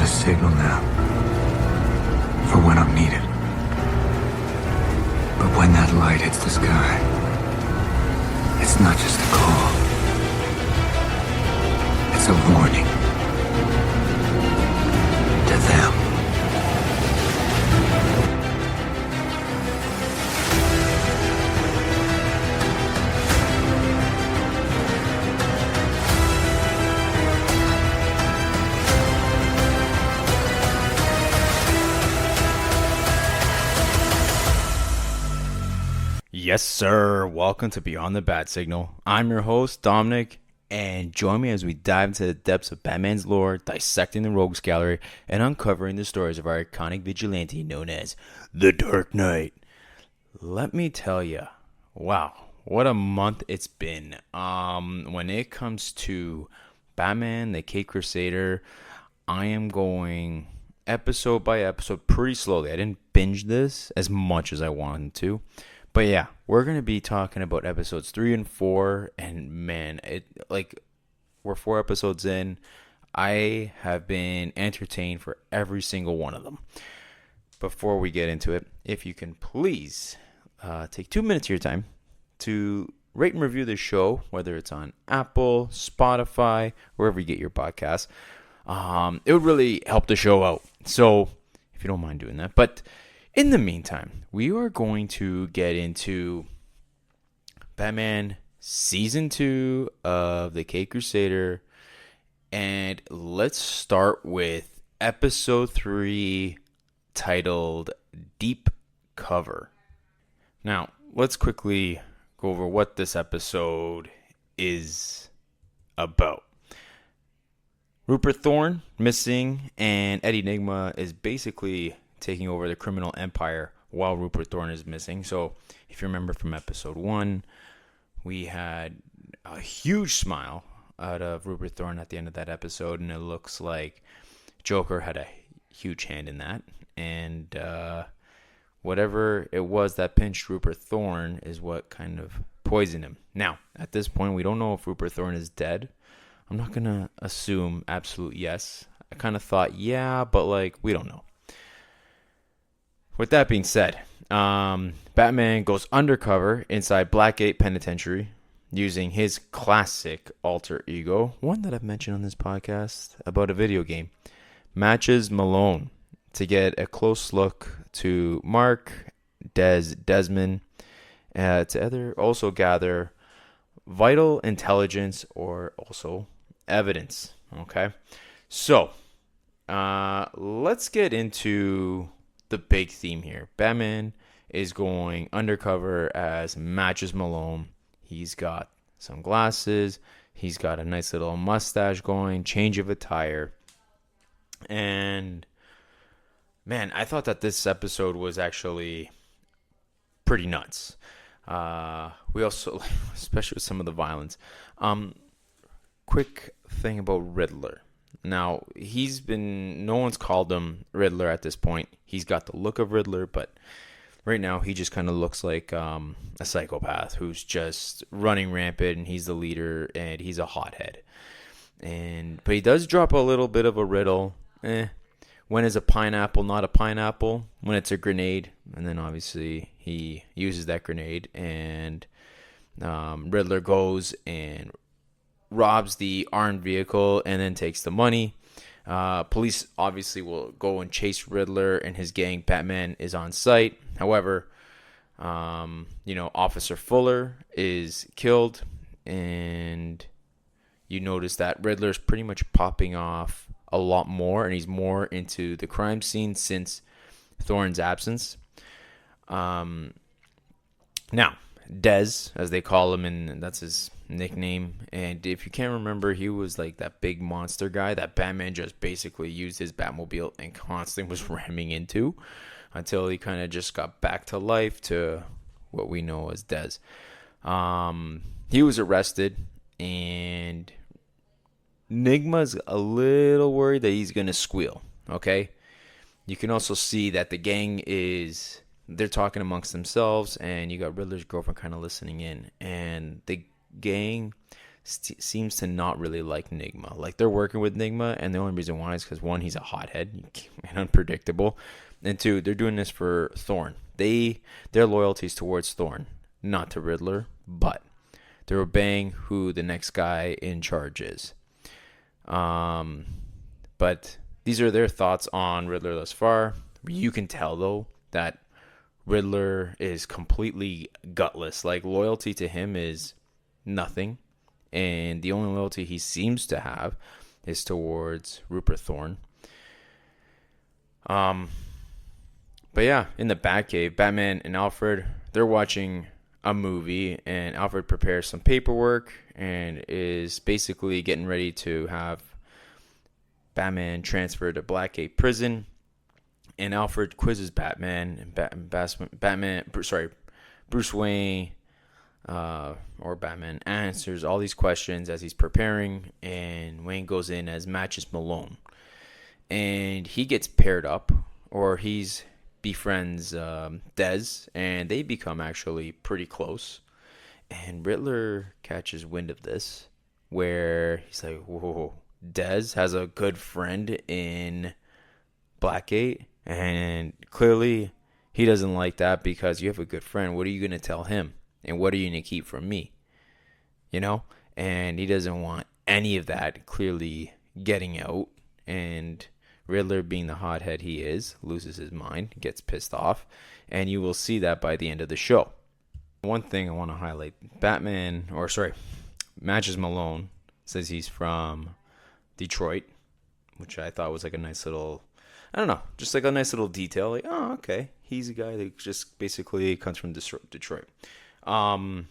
signal now for when I'm needed. But when that light hits the sky, it's not just a call. It's a warning to them. Yes, sir. Welcome to Beyond the Bat Signal. I'm your host, Dominic, and join me as we dive into the depths of Batman's lore, dissecting the Rogues Gallery, and uncovering the stories of our iconic vigilante known as the Dark Knight. Let me tell you, wow, what a month it's been. When it comes to Batman, the Crusader, I am going episode by episode pretty slowly. I didn't binge this as much as I wanted to. But yeah, we're going to be talking about episodes 3 and 4, and man, we're 4 episodes in. I have been entertained for every single one of them. Before we get into it, if you can please take 2 minutes of your time to rate and review the show, whether it's on Apple, Spotify, wherever you get your podcasts. It would really help the show out. So if you don't mind doing that. But in the meantime, we are going to get into Batman Season 2 of the Crusader. And let's start with Episode 3, titled Deep Cover. Now, let's quickly go over what this episode is about. Rupert Thorne missing, and Eddie Nygma is basically taking over the criminal empire while Rupert Thorne is missing. So if you remember from episode 1, we had a huge smile out of Rupert Thorne at the end of that episode, and it looks like Joker had a huge hand in that. And whatever it was that pinched Rupert Thorne is what kind of poisoned him. Now, at this point, we don't know if Rupert Thorne is dead. I'm not going to assume absolute yes. I kind of thought yeah, but we don't know. With that being said, Batman goes undercover inside Blackgate Penitentiary using his classic alter ego, one that I've mentioned on this podcast about a video game, Matches Malone, to get a close look to Mark, Desmond, to also gather vital intelligence or also evidence. Okay, so let's get into the big theme here. Batman is going undercover as Matches Malone. He's got some glasses. He's got a nice little mustache going, change of attire. And man, I thought that this episode was actually pretty nuts. We also, especially with some of the violence. Quick thing about Riddler. Now, no one's called him Riddler at this point. He's got the look of Riddler, but right now he just kind of looks like a psychopath who's just running rampant, and he's the leader, and he's a hothead. But he does drop a little bit of a riddle. When is a pineapple not a pineapple? When it's a grenade. And then obviously he uses that grenade, and Riddler goes and robs the armed vehicle and then takes the money. Police obviously will go and chase Riddler and his gang. Batman is on site. However, Officer Fuller is killed, and you notice that Riddler's pretty much popping off a lot more, and he's more into the crime scene since Thorne's absence. Now, Dez, as they call him, and that's his nickname. And if you can't remember, he was like that big monster guy that Batman just basically used his Batmobile and constantly was ramming into until he kind of just got back to life to what we know as Dez. He was arrested, and Nygma's a little worried that he's going to squeal, okay? You can also see that the gang they're talking amongst themselves, and you got Riddler's girlfriend kind of listening in, and the gang seems to not really like Nigma. Like, they're working with Nigma, and the only reason why is because, one, he's a hothead and unpredictable, and two, they're doing this for Thorn. Their loyalties towards Thorn, not to Riddler, but they're obeying who the next guy in charge is. But these are their thoughts on Riddler thus far. You can tell, though, that Riddler is completely gutless. Like, loyalty to him is nothing. And the only loyalty he seems to have is towards Rupert Thorne. But yeah, in the Batcave, Batman and Alfred, they're watching a movie, and Alfred prepares some paperwork and is basically getting ready to have Batman transferred to Blackgate Prison. And Alfred quizzes Batman, and Bruce Wayne, or Batman answers all these questions as he's preparing, and Wayne goes in as Matches Malone, and he gets paired up, or he's befriends Dez, and they become actually pretty close. And Riddler catches wind of this, where he's like, "Whoa, Dez has a good friend in Blackgate." And clearly, he doesn't like that, because you have a good friend. What are you going to tell him? And what are you going to keep from me? You know? And he doesn't want any of that clearly getting out. And Riddler, being the hothead he is, loses his mind, gets pissed off. And you will see that by the end of the show. One thing I want to highlight. Matches Malone says he's from Detroit, which I thought was like a nice little... I don't know, just like a nice little detail. Like, oh, okay, he's a guy that just basically comes from Detroit. Now,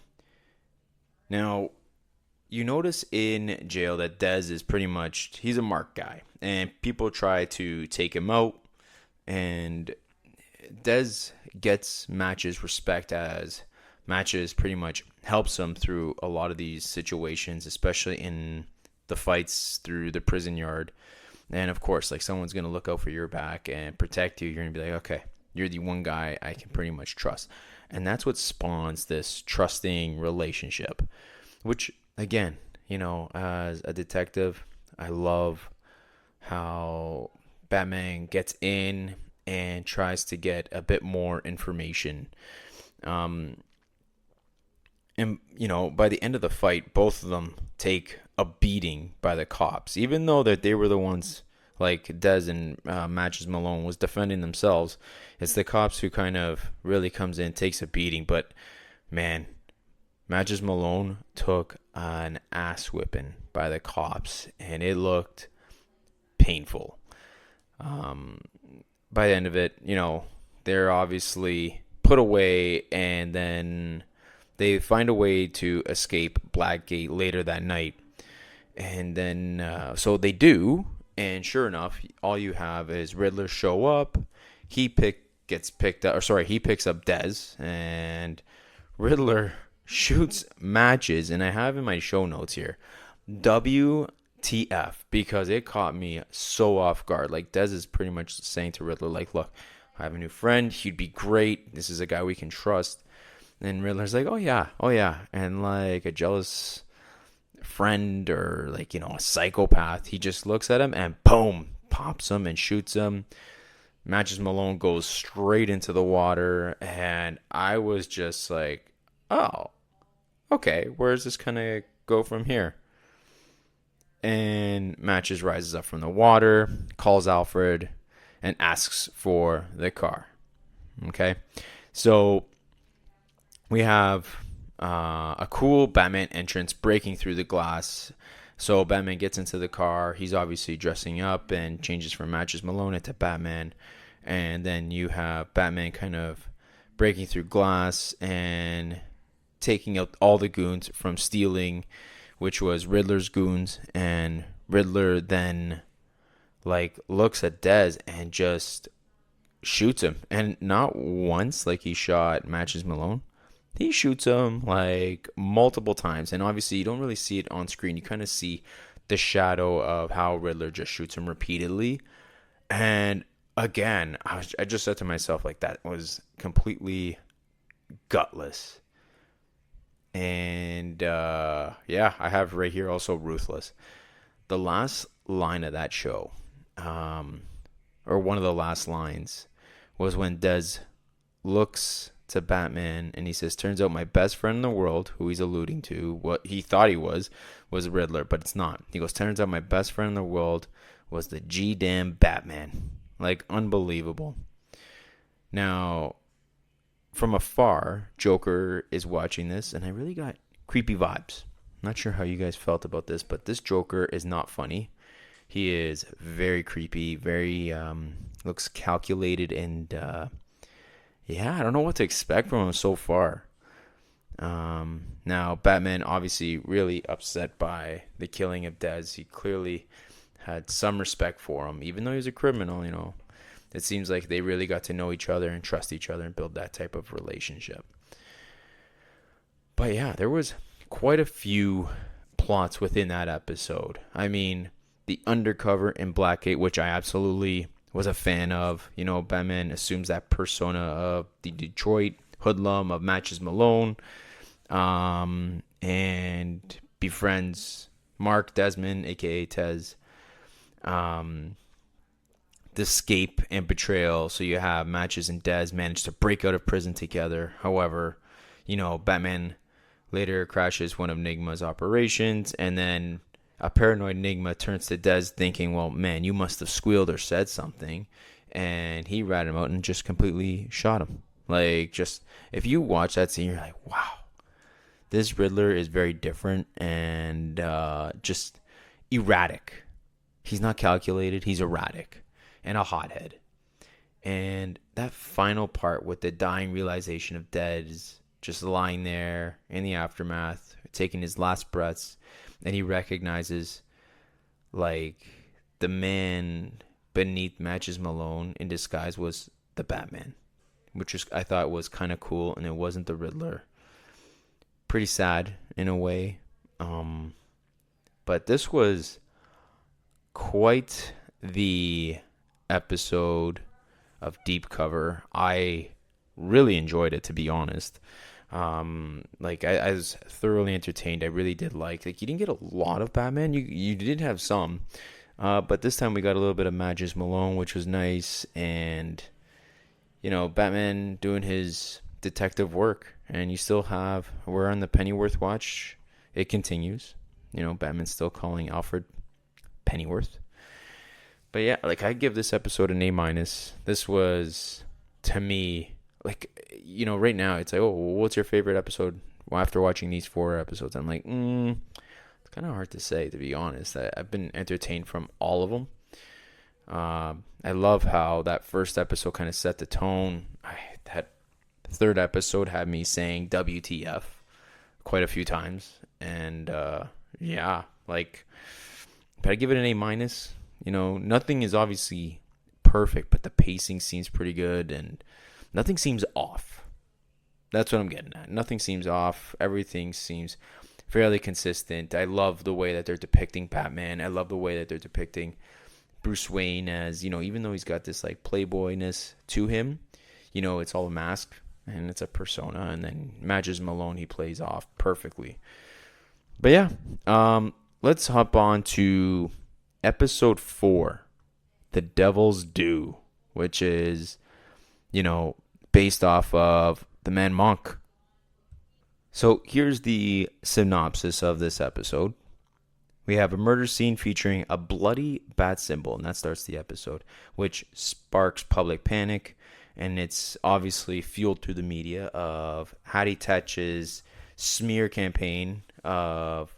you notice in jail that Dez is pretty much, he's a marked guy. And people try to take him out. And Dez gets Matches respect, as Matches pretty much helps him through a lot of these situations, especially in the fights through the prison yard. And of course, like, someone's going to look out for your back and protect you. You're going to be like, okay, you're the one guy I can pretty much trust. And that's what spawns this trusting relationship, which, again, you know, as a detective, I love how Batman gets in and tries to get a bit more information. And, you know, by the end of the fight, both of them take a beating by the cops, even though that they were the ones, like Dez and Matches Malone was defending themselves. It's the cops who kind of really comes in, takes a beating. But man, Matches Malone took an ass whipping by the cops, and it looked painful. By the end of it, you know, they're obviously put away, and then they find a way to escape Blackgate later that night. And then, so they do, and sure enough, all you have is Riddler show up. He picks up Dez, and Riddler shoots Matches. And I have in my show notes here, WTF, because it caught me so off guard. Like, Dez is pretty much saying to Riddler, like, look, I have a new friend. He'd be great. This is a guy we can trust. And Riddler's like, oh yeah. And like a jealous friend, or like, you know, a psychopath, he just looks at him and boom, pops him and shoots him. Matches Malone goes straight into the water, and I was just like, oh, okay, where's this gonna go from here? And Matches rises up from the water, calls Alfred, and asks for the car. Okay, so we have a cool Batman entrance breaking through the glass. So Batman gets into the car. He's obviously dressing up and changes from Matches Malone into Batman. And then you have Batman kind of breaking through glass and taking out all the goons from stealing, which was Riddler's goons. And Riddler then like looks at Dez and just shoots him. And not once like he shot Matches Malone. He shoots him like multiple times, and obviously you don't really see it on screen. You kind of see the shadow of how Riddler just shoots him repeatedly. And again, I just said to myself, like, that was completely gutless. And yeah, I have right here also Ruthless. The last line of that show, or one of the last lines, was when Des looks to Batman and he says, "Turns out my best friend in the world," who he's alluding to, what he thought he was Riddler, but it's not. He goes, "Turns out my best friend in the world was the G-damn Batman." Like, unbelievable. Now, from afar, Joker is watching this, and I really got creepy vibes. Not sure how you guys felt about this, but this Joker is not funny. He is very creepy, very looks calculated, and yeah, I don't know what to expect from him so far. Now, Batman obviously really upset by the killing of Dez. He clearly had some respect for him, even though he was a criminal. It seems like they really got to know each other and trust each other and build that type of relationship. But yeah, there was quite a few plots within that episode. I mean, the undercover in Blackgate, which I absolutely was a fan of. Batman assumes that persona of the Detroit hoodlum of Matches Malone, and befriends Mark Desmond, aka Tez. The escape and betrayal. So you have Matches and Dez manage to break out of prison together. However, Batman later crashes one of Nigma's operations, and then a paranoid Nigma turns to Dez thinking, well, man, you must have squealed or said something. And he ratted him out and just completely shot him. Like, just, if you watch that scene, you're like, wow, this Riddler is very different and just erratic. He's not calculated, he's erratic and a hothead. And that final part with the dying realization of Dez just lying there in the aftermath, taking his last breaths, and he recognizes, like, the man beneath Matches Malone in disguise was the Batman, which I thought was kind of cool, and it wasn't the Riddler. Pretty sad in a way, but this was quite the episode of deep cover. I really enjoyed it, to be honest. I was thoroughly entertained. I really did like you didn't get a lot of Batman. You did have some, but this time we got a little bit of Matches Malone, which was nice, and Batman doing his detective work. And we're on the Pennyworth watch. It continues. Batman's still calling Alfred Pennyworth. But yeah, I give this episode an A-. This was, to me, right now it's like, oh, what's your favorite episode? Well, after watching these 4 episodes, I'm like, it's kind of hard to say, to be honest. I've been entertained from all of them. I love how that first episode kind of set the tone. That third episode had me saying WTF quite a few times. And yeah, but I give it an A-. Nothing is obviously perfect, but the pacing seems pretty good and nothing seems off. That's what I'm getting at. Nothing seems off. Everything seems fairly consistent. I love the way that they're depicting Batman. I love the way that they're depicting Bruce Wayne as, even though he's got this playboyness to him, it's all a mask and it's a persona. And then Matches Malone, he plays off perfectly. But yeah, let's hop on to episode 4, The Devil's Due, which is, based off of The Man Monk. So here's the synopsis of this episode. We have a murder scene featuring a bloody bat symbol, and that starts the episode, which sparks public panic, and it's obviously fueled through the media of Hattie Tetch's smear campaign of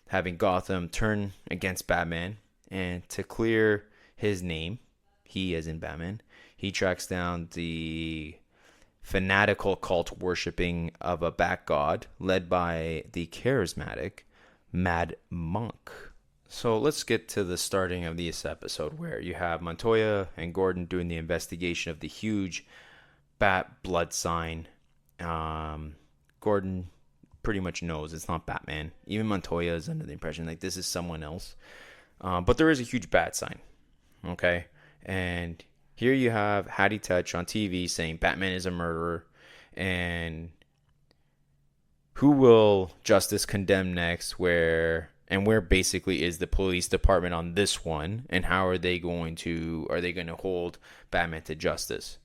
having Gotham turn against Batman, and to clear his name, he as in Batman, he tracks down the fanatical cult worshipping of a bat god led by the charismatic Mad Monk. So let's get to the starting of this episode, where you have Montoya and Gordon doing the investigation of the huge bat blood sign. Gordon pretty much knows it's not Batman. Even Montoya is under the impression this is someone else. But there is a huge bat sign. Okay? And here you have Hattie Tetch on TV saying Batman is a murderer. And who will justice condemn next, where basically is the police department on this one, and how are they going to hold Batman to justice?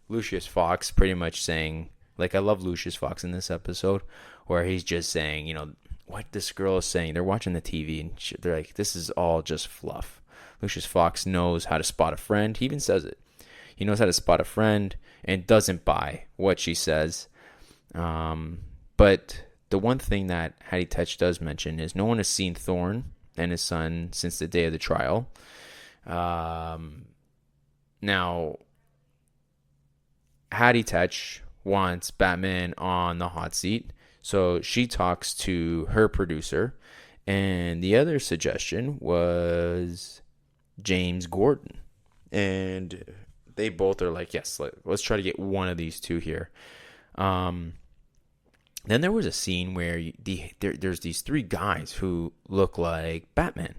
Lucius Fox pretty much saying, like, I love Lucius Fox in this episode, where he's just saying, what this girl is saying. They're watching the TV and they're like, this is all just fluff. Lucius Fox knows how to spot a friend. He even says it. He knows how to spot a friend and doesn't buy what she says. But the one thing that Hattie Tetch does mention is no one has seen Thorne and his son since the day of the trial. Now, Hattie Tetch wants Batman on the hot seat, so she talks to her producer, and the other suggestion was James Gordon, and they both are like, yes, let's try to get one of these two here. Then there was a scene where there's these three guys who look like Batman,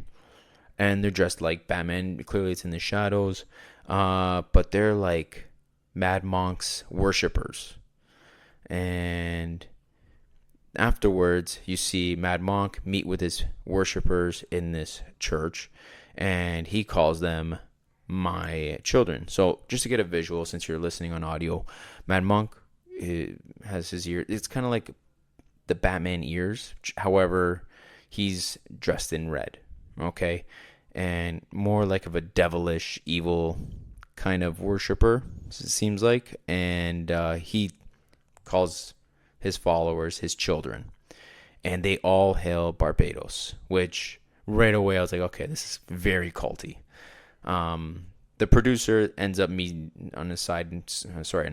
and they're dressed like Batman. Clearly, it's in the shadows, but they're like Mad Monk's worshippers. And afterwards, you see Mad Monk meet with his worshippers in this church, and he calls them my children. So just to get a visual, since you're listening on audio, Mad Monk has his ear. It's kind of like the Batman ears. However, he's dressed in red, okay? And more like of a devilish, evil kind of worshiper, it seems like. And he calls his followers his children. And they all hail Barbados, which right away I was like, okay, this is very culty. The producer ends up meeting on the side, in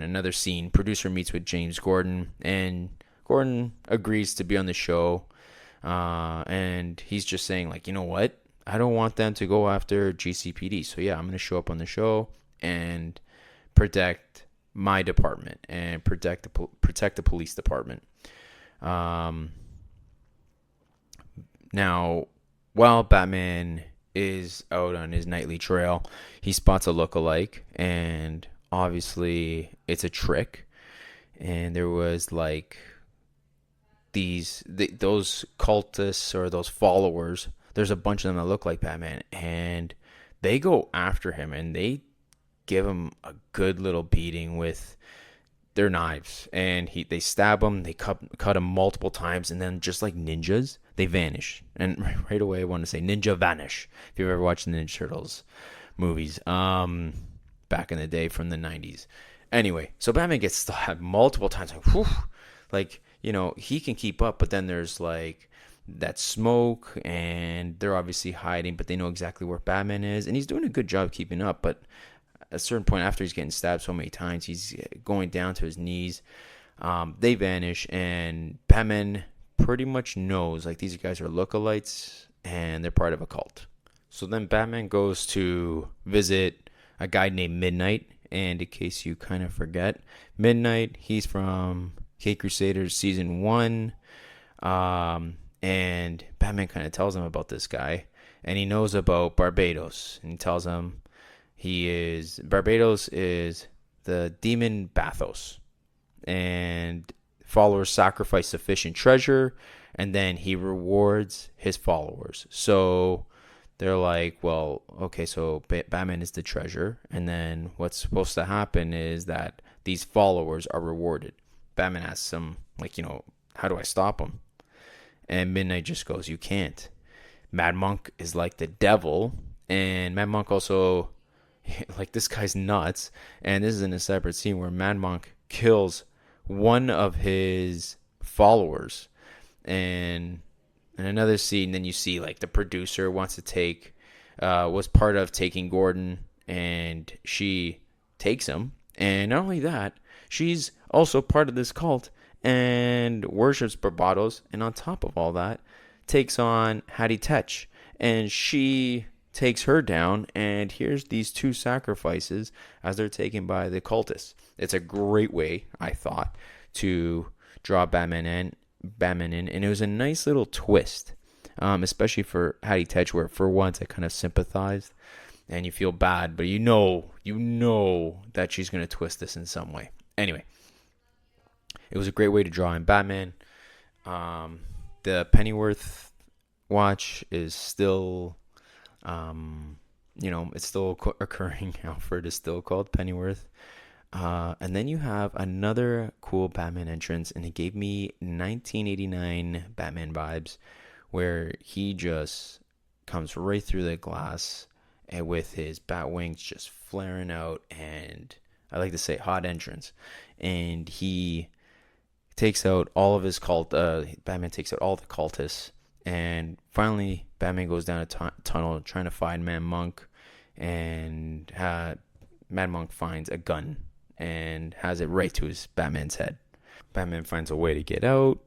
another scene. Producer meets with James Gordon, and Gordon agrees to be on the show. And he's just saying, like, you know what? I don't want them to go after GCPD. So yeah, I'm going to show up on the show and protect my department and protect the police department. Now, while Batman is out on his nightly trail, he spots a look-alike, and obviously it's a trick. And there was like those cultists or those followers. There's a bunch of them that look like Batman, and they go after him, and they give him a good little beating with their knives, and they stab him. They cut him multiple times, and then just like ninjas, they vanish. And right away, I want to say ninja vanish. If you've ever watched the Ninja Turtles movies, back in the day from the 90s. Anyway, so Batman gets stabbed multiple times. Like, whew, like, he can keep up, but then there's like that smoke, and they're obviously hiding, but they know exactly where Batman is, and he's doing a good job keeping up. But at a certain point, after he's getting stabbed so many times, he's going down to his knees. They vanish, and Batman pretty much knows, like, these guys are lookalikes and they're part of a cult. So then Batman goes to visit a guy named Midnight, and in case you kind of forget, Midnight, he's from Crusader season 1, and Batman kind of tells him about this guy, and he knows about Barbados, and he tells him Barbados is the demon Bathos, and followers sacrifice sufficient treasure, and then he rewards his followers. So they're like, well, okay, so Batman is the treasure, and then what's supposed to happen is that these followers are rewarded. Batman asks him, like, how do I stop him? And Midnight just goes, you can't. Mad Monk is like the devil, and Mad Monk also, like, this guy's nuts, and this is in a separate scene where Mad Monk kills one of his followers. And in another scene, then you see, like, the producer wants to was part of taking Gordon, and she takes him. And not only that, she's also part of this cult and worships Barbados, and on top of all that, takes on Hattie Tetch, and she takes her down, and here's these two sacrifices as they're taken by the cultists. It's a great way, I thought, to draw Batman in, and it was a nice little twist, especially for Hattie Tetch, where for once I kind of sympathized, and you feel bad, but you know that she's going to twist this in some way. Anyway, It was a great way to draw in Batman. Um, the Pennyworth watch is still, it's still occurring. Alfred is still called Pennyworth. And then you have another cool Batman entrance, and it gave me 1989 Batman vibes, where he just comes right through the glass and with his bat wings just flaring out, and I like to say hot entrance. And he takes out all of his Batman takes out all the cultists, and finally Batman goes down a tunnel trying to find Mad Monk, and Mad Monk finds a gun and has it right to his Batman's head. Batman finds a way to get out,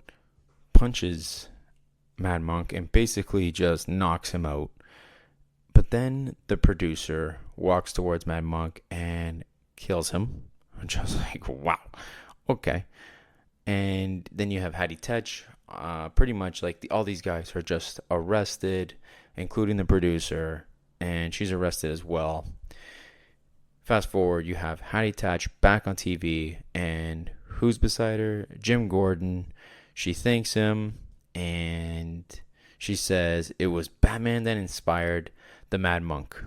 punches Mad Monk, and basically just knocks him out. But then the producer walks towards Mad Monk and kills him. I'm just like, wow, okay. And then you have Hattie Tetch. Pretty much like all these guys are just arrested, including the producer, and she's arrested as well. Fast forward, you have Hattie Tetch back on TV, and who's beside her? Jim Gordon. She thanks him, and she says it was Batman that inspired the Mad Monk.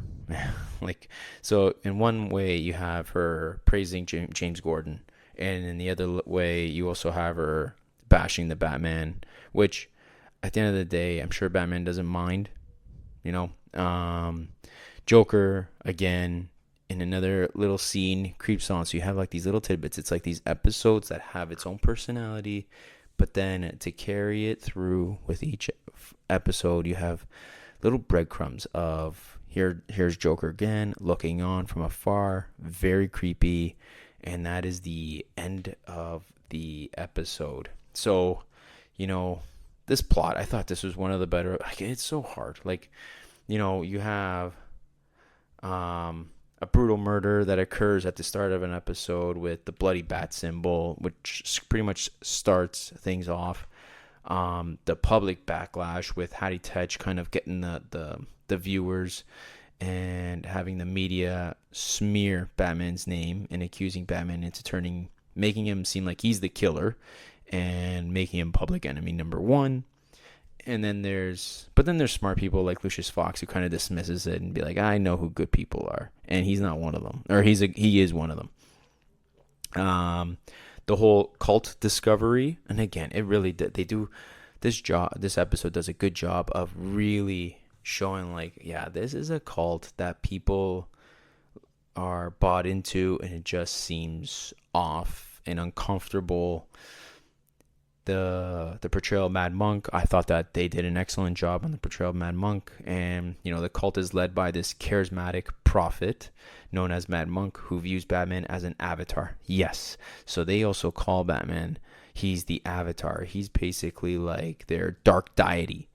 So in one way you have her praising James Gordon, and in the other way you also have her bashing the Batman, which at the end of the day I'm sure Batman doesn't mind. Joker again in another little scene creeps on, so you have like these little tidbits. It's like these episodes that have its own personality, but then to carry it through with each episode you have little breadcrumbs of here's Joker again looking on from afar, very creepy, and that is the end of the episode. So this plot, I thought this was one of the better. It's so hard. You have a brutal murder that occurs at the start of an episode with the bloody bat symbol, which pretty much starts things off. The public backlash with Hattie Tetch kind of getting the viewers and having the media smear Batman's name and accusing Batman into making him seem like he's the killer and making him public enemy number one. And then there's smart people like Lucius Fox who kind of dismisses it and be like, I know who good people are, and he's not one of them, or he is one of them. The whole cult discovery, and again, it really did. They do this episode does a good job of really showing this is a cult that people are bought into, and it just seems off and uncomfortable. The portrayal of Mad Monk, I thought that they did an excellent job on the portrayal of Mad Monk. And the cult is led by this charismatic prophet known as Mad Monk, who views Batman as an avatar. Yes, so they also call Batman, he's the avatar. He's basically like their dark deity.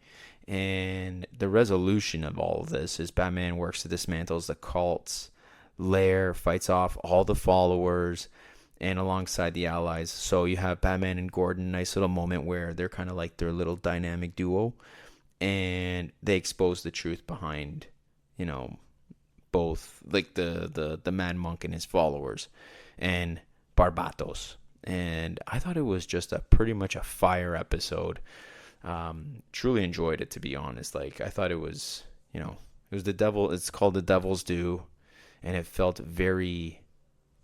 And the resolution of all of this is Batman works to dismantle the cult's lair, fights off all the followers, and alongside the allies. So you have Batman and Gordon, nice little moment where they're kind of like their little dynamic duo, and they expose the truth behind, both like the Mad Monk and his followers and Barbatos. And I thought it was just pretty much a fire episode. Truly enjoyed it, to be honest. I thought it was, it was it's called The Devil's Due, and it felt very,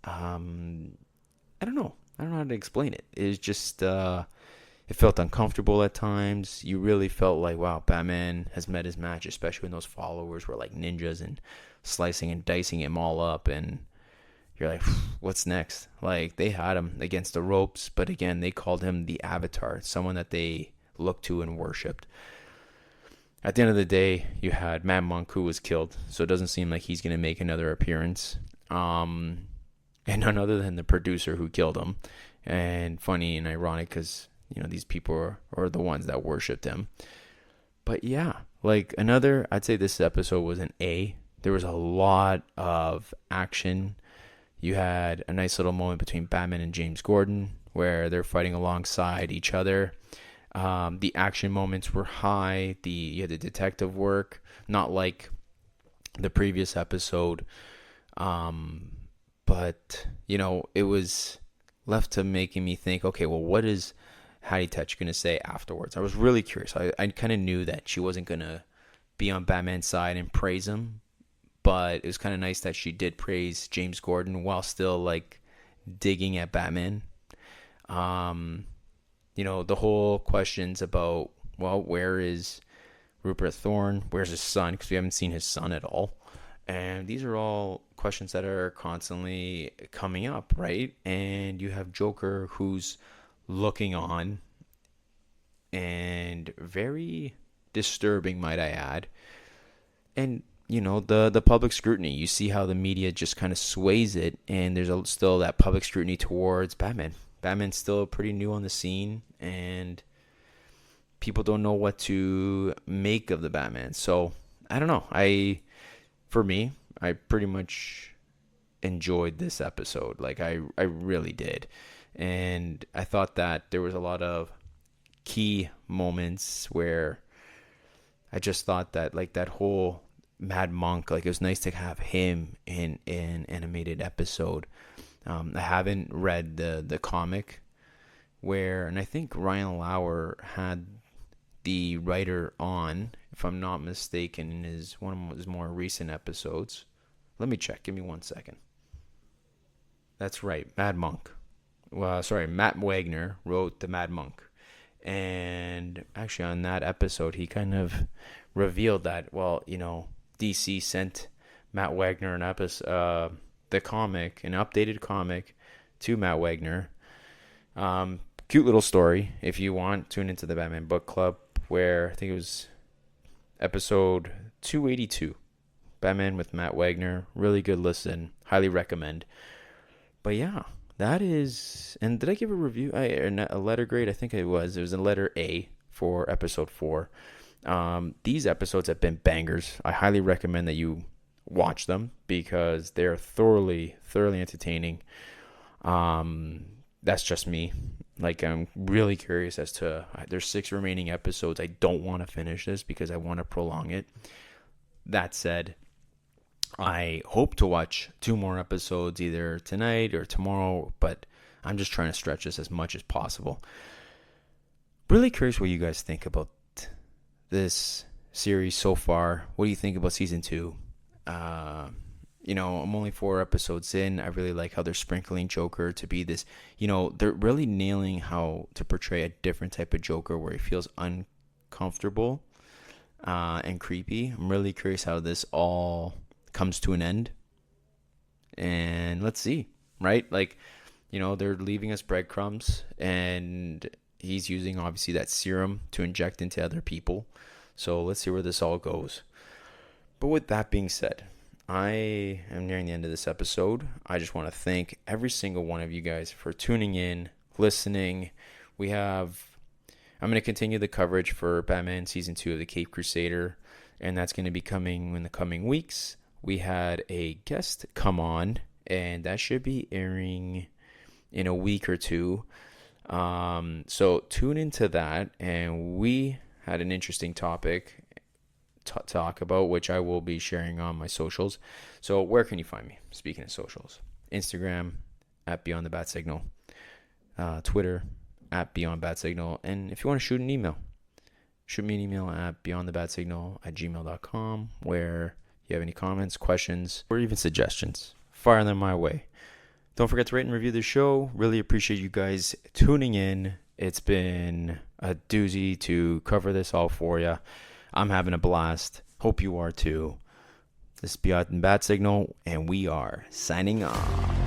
I don't know how to explain it. It's just, it felt uncomfortable at times. You really felt like, wow, Batman has met his match, especially when those followers were like ninjas and slicing and dicing him all up. And you're like, what's next? They had him against the ropes, but again, they called him the Avatar, someone that they looked to and worshipped. At the end of the day, you had Mad Monk, who was killed, so it doesn't seem like he's going to make another appearance. And none other than the producer who killed him. And funny and ironic because, these people are the ones that worshipped him. But yeah, I'd say this episode was an A. There was a lot of action. You had a nice little moment between Batman and James Gordon where they're fighting alongside each other. The action moments were high. You had the detective work, not like the previous episode. But, it was left to making me think, okay, well, what is Hattie Tetch going to say afterwards? I was really curious. I kind of knew that she wasn't going to be on Batman's side and praise him, but it was kind of nice that she did praise James Gordon while still like digging at Batman. The whole questions about, well, where is Rupert Thorne? Where's his son? Because we haven't seen his son at all. And these are all questions that are constantly coming up, right? And you have Joker who's looking on, and very disturbing, might I add. And the public scrutiny, you see how the media just kind of sways it, and there's still that public scrutiny towards Batman. Batman's still pretty new on the scene, and people don't know what to make of the Batman. So I don't know. For me, I pretty much enjoyed this episode. Like I really did. And I thought that there was a lot of key moments where I just thought that, like, that whole Mad Monk, like, it was nice to have him in an animated episode. I haven't read the comic and I think Ryan Lauer had the writer on, if I'm not mistaken, in one of his more recent episodes. Let me check. Give me 1 second. That's right, Mad Monk. Matt Wagner wrote the Mad Monk. And actually on that episode, he kind of revealed that, DC sent Matt Wagner an updated comic to Matt Wagner. Cute little story. If you want, tune into the Batman Book Club, where I think it was episode 282, Batman with Matt Wagner. Really good listen. Highly recommend. But yeah, that is... And did I give a review? A letter grade? I think it was. It was a letter A for episode 4. These episodes have been bangers. I highly recommend that you watch them because they're thoroughly entertaining. That's just me. Like, I'm really curious as to... There's 6 remaining episodes. I don't want to finish this because I want to prolong it. That said, I hope to watch 2 more episodes either tonight or tomorrow, but I'm just trying to stretch this as much as possible. Really curious what you guys think about this series so far. What do you think about season 2? I'm only 4 episodes in. I really like how they're sprinkling Joker to be this, they're really nailing how to portray a different type of Joker where he feels uncomfortable and creepy. I'm really curious how this all comes to an end. And let's see, right? Like, they're leaving us breadcrumbs, and he's using, obviously, that serum to inject into other people. So let's see where this all goes. But with that being said, I am nearing the end of this episode. I just want to thank every single one of you guys for tuning in, listening. I'm going to continue the coverage for Batman Season 2 of the Caped Crusader, and that's going to be coming in the coming weeks. We had a guest come on, and that should be airing in a week or 2. So tune into that, and we had an interesting topic talk about, which I will be sharing on my socials. So where can you find me? Speaking of socials, Instagram at Beyond the Bat Signal, Twitter at Beyond Bat Signal, and if you want to shoot me an email at beyondthebatsignal@gmail.com, where you have any comments, questions, or even suggestions, fire them my way. Don't forget to rate and review the show. Really appreciate you guys tuning in. It's been a doozy to cover this all for you. I'm having a blast. Hope you are too. This is Beyond the Bat Signal, and we are signing off.